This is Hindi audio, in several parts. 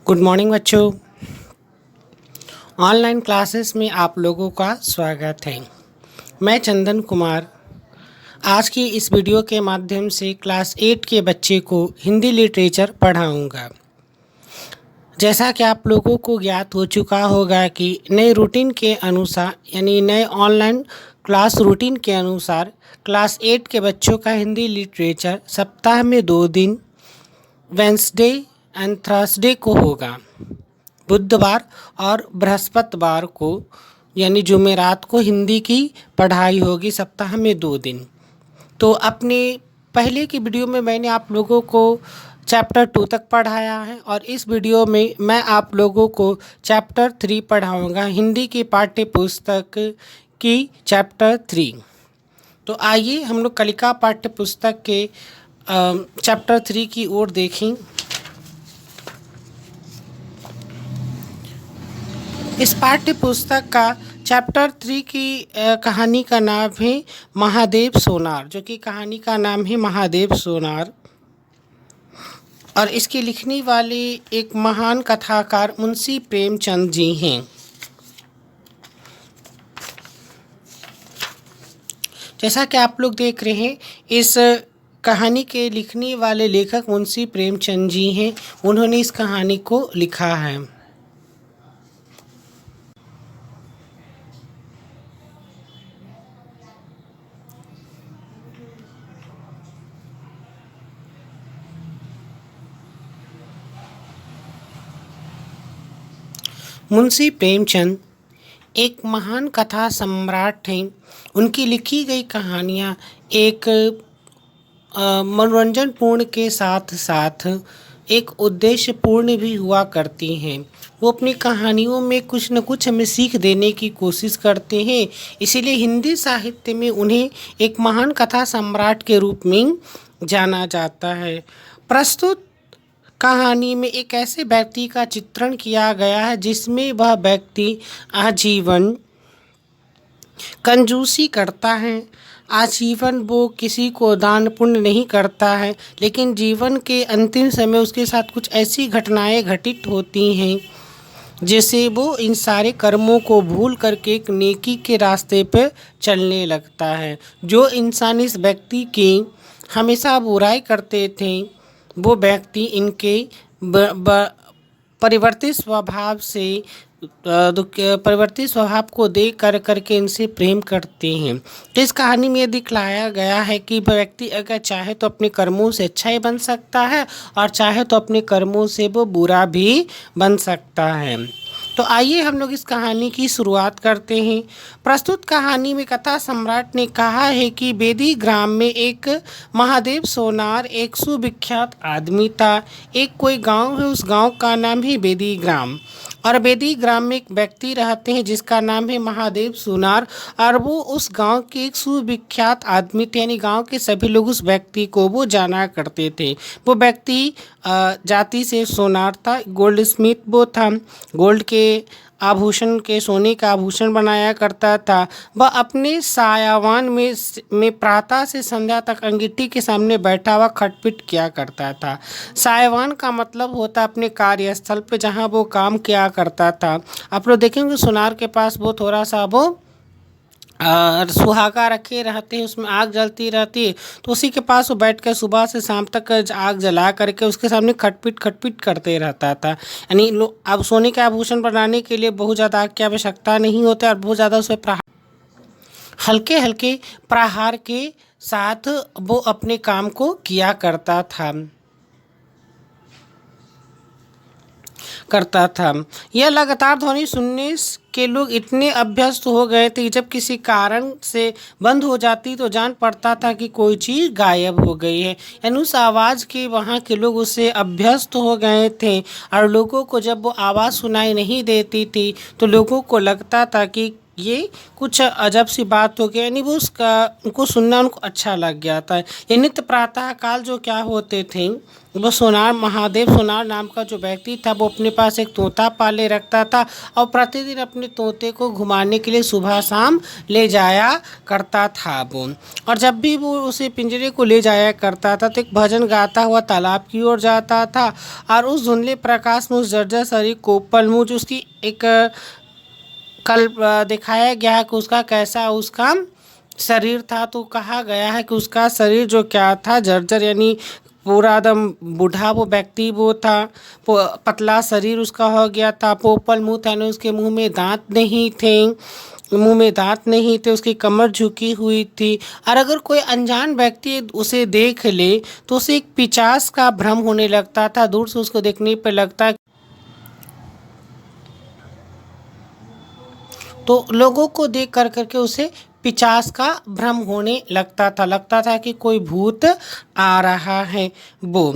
गुड मॉर्निंग बच्चों। ऑनलाइन क्लासेस में आप लोगों का स्वागत है। मैं चंदन कुमार आज की इस वीडियो के माध्यम से क्लास 8 के बच्चे को हिंदी लिटरेचर पढ़ाऊंगा। जैसा कि आप लोगों को ज्ञात हो चुका होगा कि नए रूटीन के अनुसार यानी नए ऑनलाइन क्लास रूटीन के अनुसार क्लास 8 के बच्चों का हिंदी लिटरेचर सप्ताह में 2 दिन वेंसडे एंड थर्सडे को होगा। बुधवार और बृहस्पतिवार को यानी जुमेरात को हिंदी की पढ़ाई होगी सप्ताह में 2 दिन। तो अपने पहले की वीडियो में मैंने आप लोगों को चैप्टर 2 तक पढ़ाया है और इस वीडियो में मैं आप लोगों को चैप्टर 3 पढ़ाऊंगा, हिंदी की पाठ्य पुस्तक की चैप्टर 3। तो आइए हम लोग कलिका पाठ्य पुस्तक के चैप्टर 3 की ओर देखें। इस पाठ्य पुस्तक का चैप्टर 3 की कहानी का नाम है महादेव सोनार, जो कि कहानी का नाम है महादेव सोनार। और इसके लिखने वाले एक महान कथाकार मुंशी प्रेमचंद जी हैं। जैसा कि आप लोग देख रहे हैं, इस कहानी के लिखने वाले लेखक मुंशी प्रेमचंद जी हैं। उन्होंने इस कहानी को लिखा है। मुंशी प्रेमचंद एक महान कथा सम्राट हैं। उनकी लिखी गई कहानियाँ एक मनोरंजनपूर्ण के साथ साथ एक उद्देश्यपूर्ण भी हुआ करती हैं। वो अपनी कहानियों में कुछ न कुछ हमें सीख देने की कोशिश करते हैं। इसीलिए हिंदी साहित्य में उन्हें एक महान कथा सम्राट के रूप में जाना जाता है। प्रस्तुत कहानी में एक ऐसे व्यक्ति का चित्रण किया गया है जिसमें वह व्यक्ति आजीवन कंजूसी करता है। आजीवन वो किसी को दान पुण्य नहीं करता है, लेकिन जीवन के अंतिम समय उसके साथ कुछ ऐसी घटनाएं घटित होती हैं जिससे वो इन सारे कर्मों को भूल करके एक नेकी के रास्ते पर चलने लगता है। जो इंसान इस व्यक्ति की हमेशा बुराई करते थे, वो व्यक्ति इनके परिवर्तित स्वभाव से परिवर्तित स्वभाव को देख करके इनसे प्रेम करते हैं। तो इस कहानी में यह दिखलाया गया है कि व्यक्ति अगर चाहे तो अपने कर्मों से अच्छा ही बन सकता है और चाहे तो अपने कर्मों से वो बुरा भी बन सकता है। तो आइए हम लोग इस कहानी की शुरुआत करते हैं। प्रस्तुत कहानी में कथा सम्राट ने कहा है कि बेदी ग्राम में एक महादेव सोनार एक सुविख्यात आदमी था। एक कोई गांव है, उस गांव का नाम है बेदी ग्राम। और बेदी ग्राम में एक व्यक्ति रहते हैं जिसका नाम है महादेव सोनार। और वो उस गांव के एक सुविख्यात आदमी थे, यानी गांव के सभी लोग उस व्यक्ति को वो जाना करते थे। वो व्यक्ति जाति से सोनार था, गोल्ड स्मिथ वो था। गोल्ड के आभूषण के सोने का आभूषण बनाया करता था। वह अपने सायावान में प्रातः से संध्या तक अंगीठी के सामने बैठा हुआ खटपिट किया करता था। सायावान का मतलब होता अपने कार्यस्थल पे जहाँ वो काम किया करता था। आप लोग देखेंगे सोनार के पास वो थोड़ा सा वो सुहागा रखे रहते हैं, उसमें आग जलती रहती है। तो उसी के पास वो बैठ कर सुबह से शाम तक आग जला करके उसके सामने खटपिट करते रहता था। यानी अब सोने के आभूषण बनाने के लिए बहुत ज़्यादा आग की आवश्यकता नहीं होती और बहुत ज़्यादा उसमें हल्के हल्के प्रहार के साथ वो अपने काम को किया करता था। यह लगातार ध्वनि सुनने के लोग इतने अभ्यस्त हो गए थे कि जब किसी कारण से बंद हो जाती तो जान पड़ता था कि कोई चीज़ गायब हो गई है। यानी उस आवाज़ के वहाँ के लोग उससे अभ्यस्त हो गए थे। और लोगों को जब वो आवाज़ सुनाई नहीं देती थी तो लोगों को लगता था कि ये कुछ अजब सी बात हो गई, यानी वो उसका उनको सुनना उनको अच्छा लग गया था। ये नित्य प्रातः काल जो क्या होते थे, वो सोनार महादेव सोनार नाम का जो व्यक्ति था वो अपने पास एक तोता पाले रखता था और प्रतिदिन अपने तोते को घुमाने के लिए सुबह शाम ले जाया करता था वो। और जब भी वो उसे पिंजरे को ले जाया करता था तो एक भजन गाता हुआ तालाब की ओर जाता था और उस धुंधले प्रकाश में उस जर्जर शरीर को पलमूज उसकी एक कल दिखाया गया है कि उसका कैसा उसका शरीर था। तो कहा गया है कि उसका शरीर जो क्या था, जर्जर यानी पूरा एकदम बूढ़ा वो व्यक्ति वो था। पतला शरीर उसका हो गया था, पोपल मुंह था, यानी उसके मुंह में दांत नहीं थे, उसकी कमर झुकी हुई थी। और अगर कोई अनजान व्यक्ति उसे देख ले तो उसे एक पिशाच का भ्रम होने लगता था। दूर से उसको देखने पर लगता, तो लोगों को देख कर करके उसे पिशाच का भ्रम होने लगता था कि कोई भूत आ रहा है वो।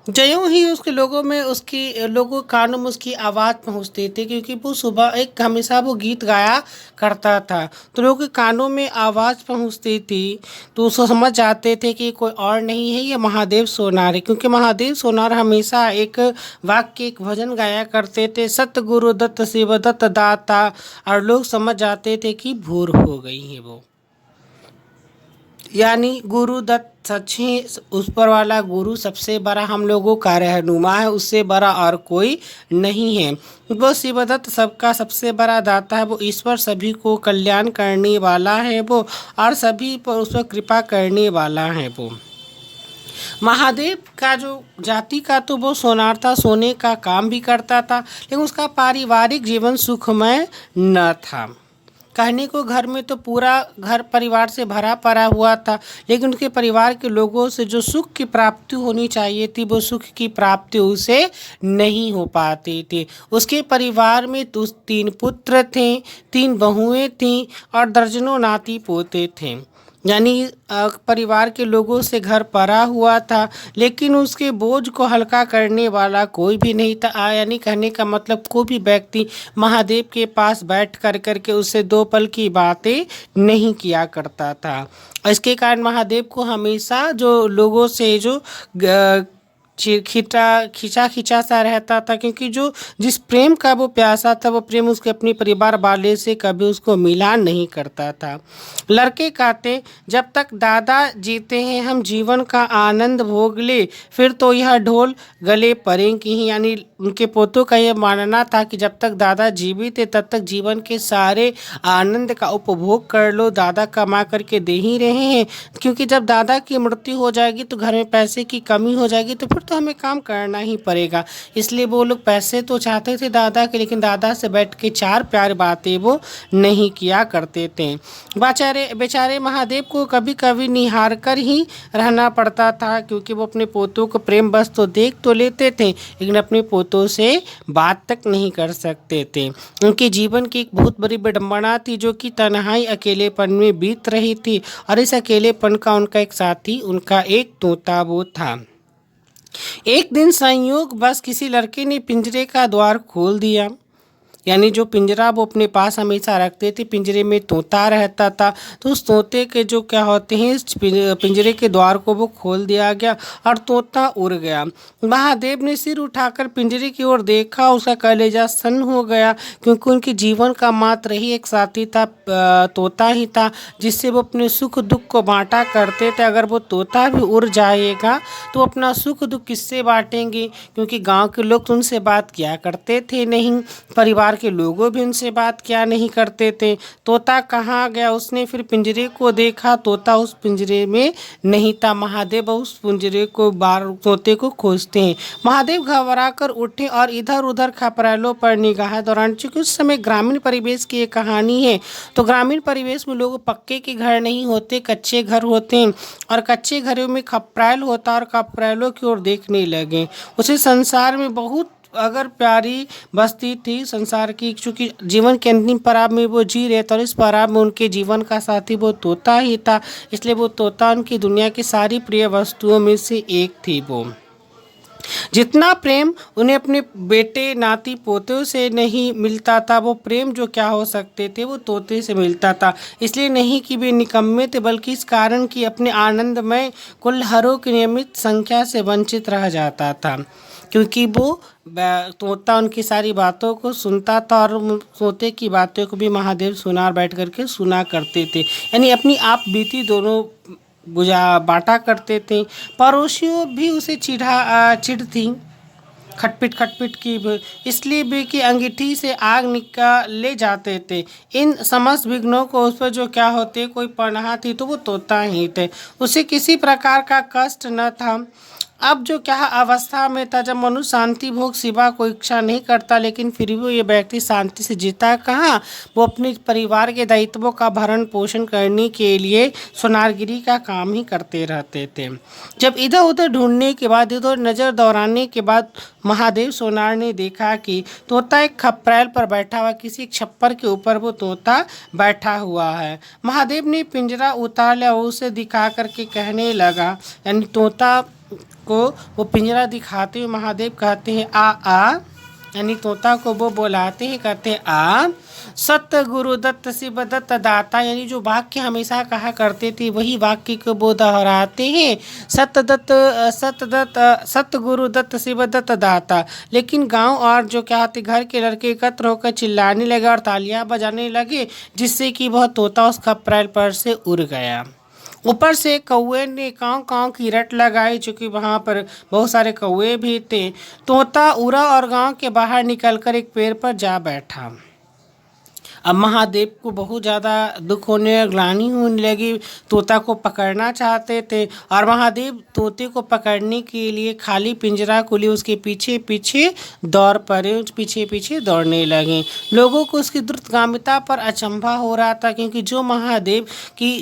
ज्यों ही उसके लोगों के कानों में उसकी आवाज़ पहुंचती थी, क्योंकि वो सुबह एक हमेशा वो गीत गाया करता था, तो लोगों के कानों में आवाज़ पहुंचती थी तो उसको समझ जाते थे कि कोई और नहीं है, ये महादेव सोनार है। क्योंकि महादेव सोनार हमेशा एक वाक्य एक भजन गाया करते थे, सत गुरु दत्त शिव दत्त दाता, और लोग समझ जाते थे कि भूर हो गई है वो, यानी गुरु दत्त सच्चे उस पर वाला गुरु सबसे बड़ा हम लोगों का रहनुमा है, उससे बड़ा और कोई नहीं है। वो शिवदत्त सबका सबसे बड़ा दाता है, वो ईश्वर सभी को कल्याण करने वाला है वो, और सभी पर उस पर कृपा करने वाला है वो। महादेव का जो जाति का तो वो सोनार था, सोने का काम भी करता था, लेकिन उसका पारिवारिक जीवन सुखमय न था। कहने को घर में तो पूरा घर परिवार से भरा पड़ा हुआ था, लेकिन उनके परिवार के लोगों से जो सुख की प्राप्ति होनी चाहिए थी वो सुख की प्राप्ति उसे नहीं हो पाती थी। उसके परिवार में तो 3 पुत्र थे, 3 बहुएं थीं और दर्जनों नाती पोते थे, यानी परिवार के लोगों से घर भरा हुआ था, लेकिन उसके बोझ को हल्का करने वाला कोई भी नहीं था। यानी कहने का मतलब कोई भी व्यक्ति महादेव के पास बैठ कर करके उससे 2 पल की बातें नहीं किया करता था। इसके कारण महादेव को हमेशा जो लोगों से जो खींचा खींचा सा रहता था, क्योंकि जो जिस प्रेम का वो प्यासा था वो प्रेम उसके अपने परिवार वाले से कभी उसको मिला नहीं करता था। लड़के कहते, जब तक दादा जीते हैं हम जीवन का आनंद भोग ले, फिर तो यह ढोल गले पड़ेंगी ही। यानी उनके पोतों का यह मानना था कि जब तक दादा जीवित है तब तक जीवन के सारे आनंद का उपभोग कर लो, दादा कमा करके दे ही रहे हैं। क्योंकि जब दादा की मृत्यु हो जाएगी तो घर में पैसे की कमी हो जाएगी, तो फिर तो हमें काम करना ही पड़ेगा। इसलिए वो लोग पैसे तो चाहते थे दादा के, लेकिन दादा से बैठ के 4 प्यार बातें वो नहीं किया करते थे। बेचारे महादेव को कभी कभी निहार कर ही रहना पड़ता था, क्योंकि वो अपने पोतों को प्रेम बस तो देख तो लेते थे, लेकिन अपने पोतों से बात तक नहीं कर सकते थे। उनके जीवन की एक बहुत बड़ी विडंबना थी, जो कि तन्हाई अकेलेपन में बीत रही थी, और इस अकेलेपन का उनका एक साथी, उनका एक तोता वो था। एक दिन संयोग बस किसी लड़के ने पिंजरे का द्वार खोल दिया, यानी जो पिंजरा वो अपने पास हमेशा रखते थे, पिंजरे में तोता रहता था, तो उस तोते के जो क्या होते हैं पिंजरे के द्वार को वो खोल दिया गया और तोता उड़ गया। महादेव ने सिर उठाकर पिंजरे की ओर देखा, उसका कलेजा सन्न हो गया, क्योंकि उनके जीवन का मात्र ही एक साथी था, तोता ही था, जिससे वो अपने सुख दुख को बांटा करते थे। अगर वो तोता भी उड़ जाएगा तो अपना सुख दुख किससे बांटेंगे, क्योंकि गाँव के लोग तो उनसे बात किया करते थे नहीं, परिवार के लोगों भी उनसे बात क्या नहीं करते थे। तोता कहाँ गया? उसने फिर पिंजरे को देखा, तोता उस पिंजरे में नहीं था। महादेव उस पिंजरे को तोते को खोजते हैं। महादेव घबरा कर उठे और इधर उधर खपरेलों पर निगाह दौड़ान, चूँकि उस समय ग्रामीण परिवेश की एक कहानी है, तो ग्रामीण परिवेश में लोग पक्के के घर नहीं होते, कच्चे घर होते हैं, और कच्चे घरों में खपरेल होता, और खपरेलों की ओर देखने लगे। उसे संसार में बहुत अगर प्यारी बस्ती थी संसार की, चूँकि जीवन के अंतिम पड़ाव में वो जी रहे थे, और इस पड़ाव में उनके जीवन का साथी वो तोता ही था, इसलिए वो तोता उनकी दुनिया की सारी प्रिय वस्तुओं में से एक थी वो। जितना प्रेम उन्हें अपने बेटे नाती पोतों से नहीं मिलता था, वो प्रेम जो क्या हो सकते थे वो तोते से मिलता था। इसलिए नहीं कि वे निकम्मे थे, बल्कि इस कारण कि अपने आनंदमय कुल्हारों की नियमित संख्या से वंचित रह जाता था, क्योंकि वो तोता उनकी सारी बातों को सुनता था और तोते की बातों को भी महादेव सुनार बैठ करके सुना करते थे। यानी अपनी आप बीती दोनों बुझा बांटा करते थे। पड़ोसियों भी उसे चिढ़ती खटपिट खटपिट की इसलिए भी कि अंगीठी से आग निकाले जाते थे। इन समस्त विघ्नों को उस पर जो क्या होते कोई पनाह थी तो वो तोता ही थे। उसे किसी प्रकार का कष्ट न था। अब जो क्या अवस्था में था जब मनुष्य शांति भोग सिवा कोई इच्छा नहीं करता, लेकिन फिर भी ये व्यक्ति शांति से जीता कहाँ। वो अपने परिवार के दायित्वों का भरण पोषण करने के लिए सोनारगिरी का काम ही करते रहते थे। जब इधर उधर ढूंढने के बाद, इधर नज़र दौड़ाने के बाद महादेव सोनार ने देखा कि तोता एक खपरैल पर बैठा हुआ, किसी एक छप्पर के ऊपर वो तोता बैठा हुआ है। महादेव ने पिंजरा उतार लिया और उसे दिखा करके कहने लगा, यानी तोता को वो पिंजरा दिखाते हुए महादेव कहते हैं आ आ, यानी तोता को वो बुलाते हैं, कहते हैं आ। सत्य गुरुदत्त शिव दत्त दाता, यानी जो वाक्य हमेशा कहा करते थे वही वाक्य को वो दोहराते हैं, सत्य गुरुदत्त शिव दत्त दाता। लेकिन गांव और जो क्या होते घर के लड़के एकत्र होकर चिल्लाने लगे और तालियां बजाने लगे, जिससे कि वह तोता उस खपरैल पर से उड़ गया। ऊपर से कौए ने काँव काँव की रट लगाई, चूँकि वहाँ पर बहुत सारे कौए भी थे। तोता उड़ा और गांव के बाहर निकलकर एक पेड़ पर जा बैठा। अब महादेव को बहुत ज़्यादा दुख होने ग्लानि होने लगी। तोता को पकड़ना चाहते थे और महादेव तोते को पकड़ने के लिए खाली पिंजरा को लिए उसके पीछे पीछे दौड़ पड़े, पीछे पीछे दौड़ने लगे। लोगों को उसकी द्रुतगामिता पर अचंभा हो रहा था, क्योंकि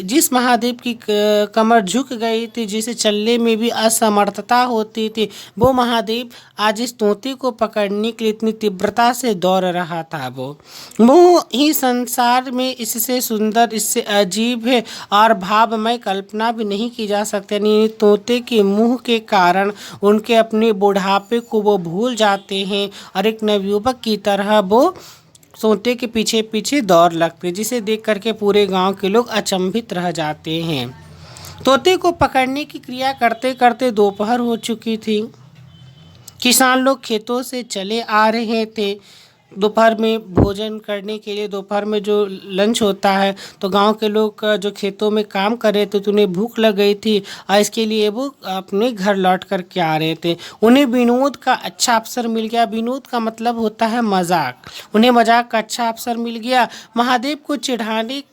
जिस महादेव की कमर झुक गई थी, जिसे चलने में भी असमर्थता होती थी, वो महादेव आज इस तोते को पकड़ने के लिए इतनी तीव्रता से दौड़ रहा था। वो ही संसार में इससे सुंदर, इससे अजीब है और भावमय कल्पना भी नहीं की जा सकती। यानी तोते के मुंह के कारण उनके अपने बुढ़ापे को वो भूल जाते हैं और एक नवयुवक की तरह वो तोते के पीछे पीछे दौड़ लगते, जिसे देख करके पूरे गांव के लोग अचंभित रह जाते हैं। तोते को पकड़ने की क्रिया करते करते दोपहर हो चुकी थी। किसान लोग खेतों से चले आ रहे थे। दोपहर में भोजन करने के लिए, दोपहर में जो लंच होता है, तो गांव के लोग जो खेतों में काम कर रहे थे तो उन्हें भूख लग गई थी और इसके लिए वो अपने घर लौट कर के आ रहे थे। उन्हें विनोद का अच्छा अवसर मिल गया। विनोद का मतलब होता है मजाक। उन्हें मजाक का अच्छा अवसर मिल गया। महादेव को चिढ़ाने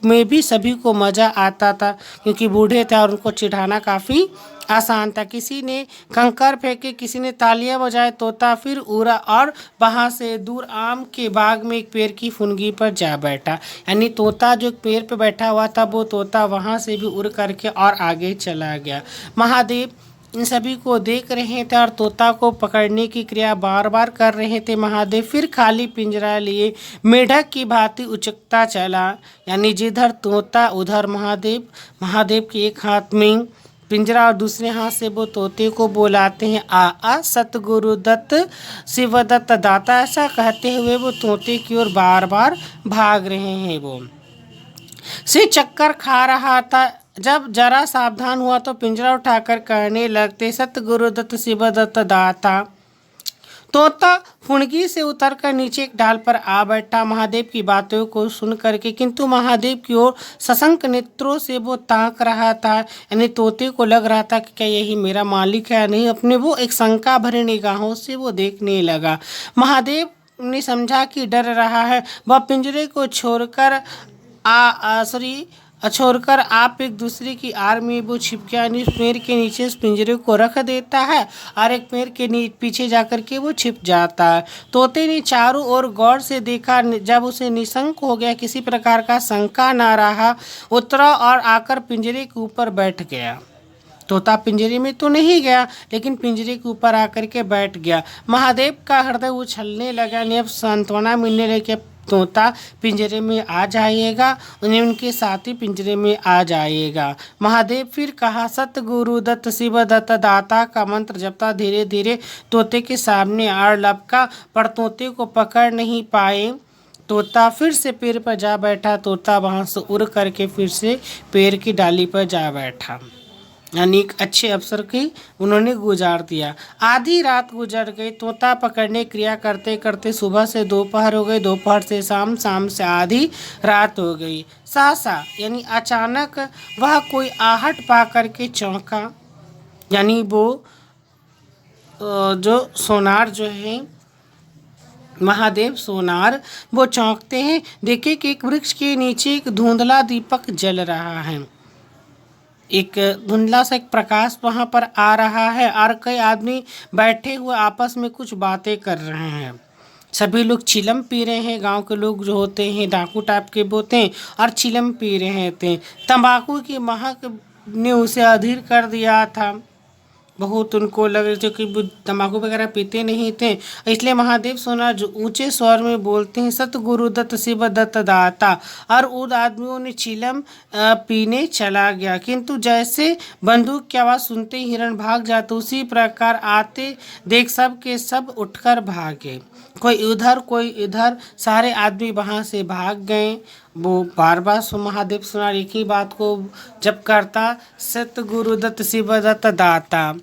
में भी सभी को मज़ा आता था, क्योंकि बूढ़े थे और उनको चिढ़ाना काफ़ी आसान था। किसी ने कंकर फेंके, किसी ने तालियां बजाए, तोता फिर उड़ा और वहाँ से दूर आम के बाग में एक पेड़ की फुनगी पर जा बैठा। यानी तोता जो पेड़ पर बैठा हुआ था वो तोता वहाँ से भी उड़ करके और आगे चला गया। महादेव इन सभी को देख रहे थे और तोता को पकड़ने की क्रिया बार बार कर रहे थे। महादेव फिर खाली पिंजरा लिए मेढक की भांति उचकता चला, यानी जिधर तोता उधर महादेव। महादेव के एक हाथ में पिंजरा और दूसरे हाथ से वो तोते को बुलाते हैं आ आ सतगुरु दत्त शिव दत्त दाता। ऐसा कहते हुए वो तोते की ओर बार बार भाग रहे हैं। वो से चक्कर खा रहा था। जब जरा सावधान हुआ तो पिंजरा उठाकर कहने लगते, सतगुरु दत्त शिव दत्त दाता। तोता फुनगी से उतरकर नीचे एक डाल पर आ बैठा महादेव की बातों को सुन करके, किंतु महादेव की ओर सशंक नेत्रों से वो ताक रहा था। यानी तोते को लग रहा था कि क्या यही मेरा मालिक है या नहीं। अपने वो एक शंका भरे निगाहों से वो देखने लगा। महादेव ने समझा कि डर रहा है। वह पिंजरे को छोड़कर छोड़कर आप एक दूसरे की आड़ में वो छिप गया। यानी पेड़ के नीचे उस पिंजरे को रख देता है और एक पेड़ के पीछे जाकर के वो छिप जाता है। तोते ने चारों ओर गौर से देखा। जब उसे निशंक हो गया, किसी प्रकार का शंका ना रहा, उतरा और आकर पिंजरे के ऊपर बैठ गया। तोता पिंजरे में तो नहीं गया, लेकिन पिंजरे के ऊपर आकर के बैठ गया। महादेव का हृदय उछलने लगा। अब सांत्वना मिलने लगी। तोता पिंजरे में आ जाइएगा, उन्हें उनके साथी पिंजरे में आ जाइएगा। महादेव फिर कहा, सतगुरु दत्त शिव दत्त दाता का मंत्र जपता धीरे धीरे तोते के सामने आ लपका, पर तोते को पकड़ नहीं पाए। तोता फिर से पेड़ पर जा बैठा। तोता वहाँ से उड़ करके फिर से पेड़ की डाली पर जा बैठा। यानी एक अच्छे अवसर की उन्होंने गुजार दिया। आधी रात गुजर गई। तोता पकड़ने क्रिया करते करते सुबह से दोपहर हो गई, दोपहर से शाम, शाम से आधी रात हो गई। सहसा यानी अचानक वह कोई आहट पा करके चौंका। यानी वो जो सोनार जो है महादेव सोनार, वो चौंकते हैं, देखे कि एक वृक्ष के नीचे एक धुंधला दीपक जल रहा है। एक धुंधला सा एक प्रकाश वहाँ पर आ रहा है और कई आदमी बैठे हुए आपस में कुछ बातें कर रहे हैं। सभी लोग चिलम पी रहे हैं। गांव के लोग जो होते हैं डाकू टाइप के होते हैं और चिलम पी रहे थे। तंबाकू की महक ने उसे अधीर कर दिया था। बहुत उनको लग रही थी कि वो तंबाकू वगैरह पीते नहीं थे। इसलिए महादेव सोनार जो ऊंचे स्वर में बोलते हैं, सतगुरु दत्त शिव दत्त दाता, और उन आदमियों ने चिलम पीने चला गया। किंतु जैसे बंदूक की आवाज़ सुनते ही हिरण भाग जाते, उसी प्रकार आते देख सब के सब उठकर भागे। कोई उधर कोई इधर, सारे आदमी वहाँ से भाग गए। वो बार बार महादेव सोनार एक ही बात को जप करता, सतगुरु दत्त शिव दत्त दाता।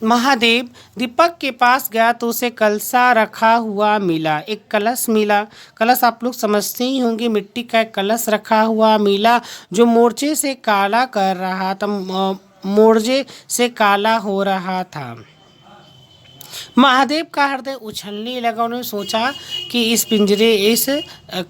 महादेव दीपक के पास गया तो उसे कलसा रखा हुआ मिला, एक कलश मिला। कलश आप लोग समझते ही होंगे, मिट्टी का एक कलश रखा हुआ मिला जो मोर्चे से काला कर रहा था, मोर्चे से काला हो रहा था। महादेव का हृदय उछलने लगा। उन्होंने सोचा कि इस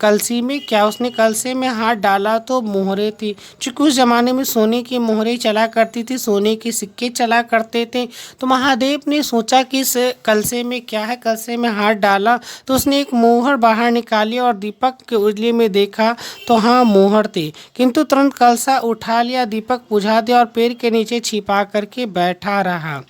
कलसी में क्या, उसने कलसे में हाथ डाला तो मोहरे थी। चूँकि उस ज़माने में सोने की मोहरें चला करती थी, सोने के सिक्के चला करते थे। तो महादेव ने सोचा कि इस कलसे में क्या है। कलसे में हाथ डाला तो उसने एक मोहर बाहर निकाली और दीपक के उजले में देखा तो हाँ मोहर थी। किंतु तुरंत कलसा उठा लिया, दीपक बुझा दिया और पेड़ के नीचे छिपा करके बैठा रहा।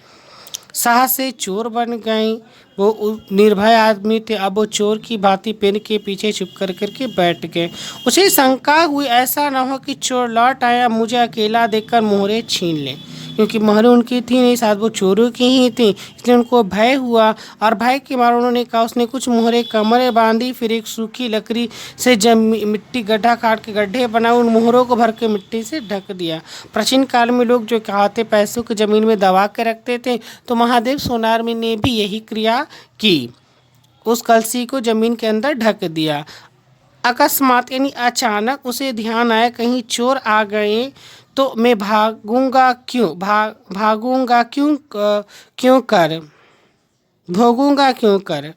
साहस से चोर बन गए। वो निर्भय आदमी थे, अब वो चोर की भांति पेड़ के पीछे छुप कर करके बैठ गए। उसे शंका हुई ऐसा न हो कि चोर लौट आया मुझे अकेला देखकर मोहरे छीन ले, क्योंकि मोहरें उनकी थी नहीं, साथ वो चोरों की ही थी। इसलिए उनको भय हुआ और भय के मारे उन्होंने कहा, उसने कुछ मोहरें कमरे बांधी, फिर एक सूखी लकड़ी से मिट्टी गड्ढा काट के गड्ढे बनाए, उन मोहरों को भर के मिट्टी से ढक दिया। प्राचीन काल में लोग जो कहते पैसों को ज़मीन में दबा के रखते थे, तो महादेव सोनार में ने भी यही क्रिया की, उस कलसी को ज़मीन के अंदर ढक दिया। अकस्मात यानी अचानक उसे ध्यान आया कहीं चोर आ गए तो मैं भागूंगा क्यों, भागूंगा क्यों, क्यों कर भोगूंगा क्यों कर।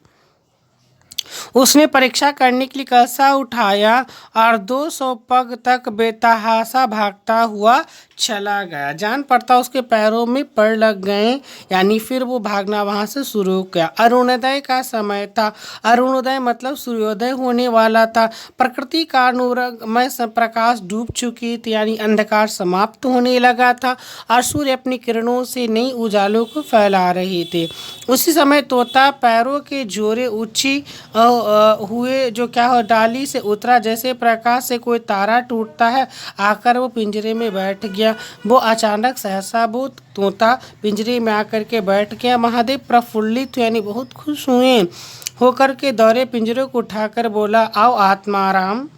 उसने परीक्षा करने के लिए कलसा उठाया और 200 पग तक बेतहाशा भागता हुआ चला गया। जान पड़ता उसके पैरों में पड़ लग गए, यानी फिर वो भागना वहाँ से शुरू हो गया। अरुणोदय का समय था। अरुणोदय मतलब सूर्योदय होने वाला था। प्रकृति का अनुरंगमय प्रकाश डूब चुकी थी, यानी अंधकार समाप्त होने लगा था और सूर्य अपनी किरणों से नई उजालों को फैला रहे थे। उसी समय तोता पैरों के जोरे ऊंची हुए जो क्या हो डाली से उतरा, जैसे प्रकाश से कोई तारा टूटता है, आकर वो पिंजरे में बैठ गया। वो अचानक सहसा वो तोता पिंजरे में आकर के बैठ गया। महादेव प्रफुल्लित यानी बहुत खुश हुए होकर के दौरे पिंजरे को उठाकर बोला, आओ आत्माराम,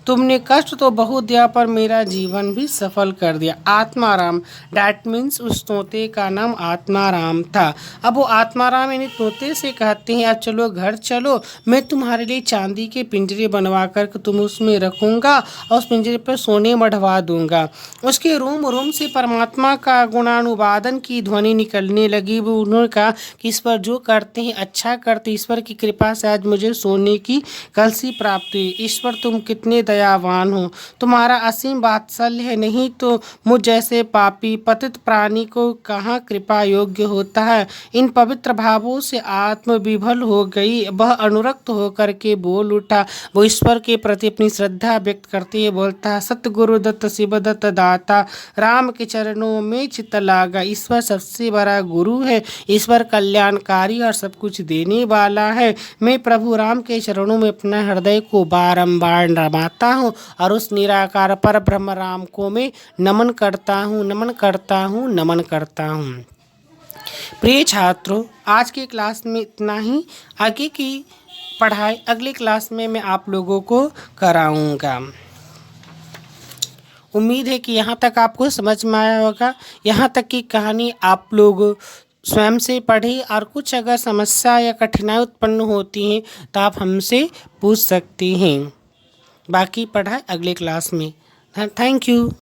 तुमने कष्ट तो बहुत दिया पर मेरा जीवन भी सफल कर दिया। आत्माराम डैट मीन्स उस तोते का नाम आत्माराम था। अब वो आत्माराम यानी तोते से कहते हैं, अब चलो घर चलो, मैं तुम्हारे लिए चांदी के पिंजरे बनवा कर तुम उसमें रखूँगा और उस पिंजरे पर सोने मढ़वा दूंगा। उसके रोम रोम से परमात्मा का गुणानुवादन की ध्वनि निकलने लगी। वो उन्होंने कहा कि ईश्वर जो करते हैं अच्छा करते, ईश्वर की कृपा से आज मुझे सोने की कलसी प्राप्त हुई। ईश्वर तुम कितने दयावान हो, तुम्हारा असीम वात्सल्य है, नहीं तो मुझ जैसे पापी पतित प्राणी को कहाँ कृपा योग्य होता है। इन पवित्र भावों से आत्म विभल हो गई। वह अनुरक्त होकर के बोल उठा। वो ईश्वर के प्रति अपनी श्रद्धा व्यक्त करते हुए बोलता है, सतगुरु दत्त शिवदत्त दाता, राम के चरणों में चित्त लागा। ईश्वर सबसे बड़ा गुरु है, ईश्वर कल्याणकारी और सब कुछ देने वाला है। मैं प्रभु राम के चरणों में अपना हृदय को बारंबार रमाता हूँ और उस निराकार पर ब्रह्म राम को मैं नमन करता हूँ, नमन करता हूँ, नमन करता हूँ। प्रिय छात्रों, आज की क्लास में इतना ही। आगे की पढ़ाई अगली क्लास में मैं आप लोगों को कराऊंगा। उम्मीद है कि यहाँ तक आपको समझ में आया होगा। यहाँ तक की कहानी आप लोग स्वयं से पढ़ें और कुछ अगर समस्या या कठिनाई उत्पन्न होती हैं तो आप हमसे पूछ सकते हैं। बाकी पढ़ाई अगले क्लास में। Thank you.